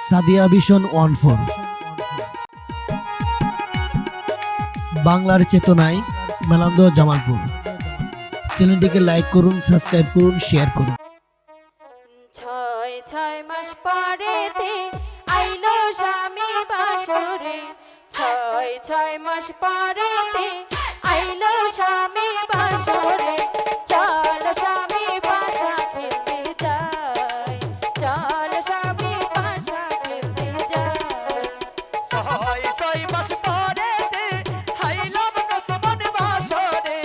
Sadia vision 14 বাংলার চেতনায় মেলান্দ জামালপুর। চ্যানেলটিকে লাইক করুন, সাবস্ক্রাইব করুন, শেয়ার করুন। 6 মাস পরেতে আইলো স্বামী বাসরে, 6 মাস পরেতে আইলো স্বামী বাসরে। চল স্বামী পাশা খেলতে যাই, চল স্বামী পাশা খেলতে যাই। 6 মাস পরেতে আইলাম নতুন বাসরে,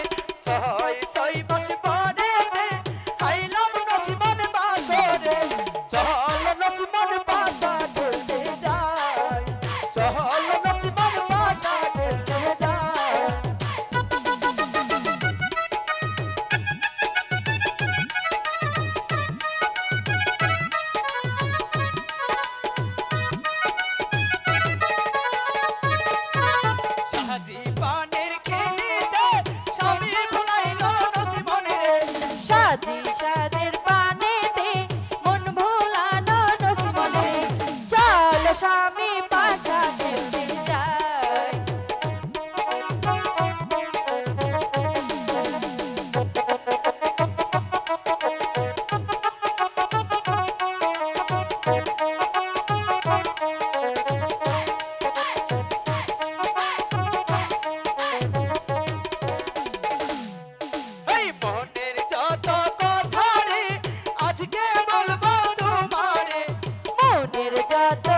6 মাস পরেতে আইলাম নতুন বাসরে। চল নতুন পাশা খেলতে যাই, চল নতুন পাশা খেলতে যাই। জীবনের খেলিতে স্বামী ভুলাইল নসিমনে রে। সাজি সাদের পানেতে মন ভোলানো নসিমনে, চল স্বামী পাশা খেলতে যাই। এই মনের যত কথা রে আজকে বলবো তোমারে, মনের যত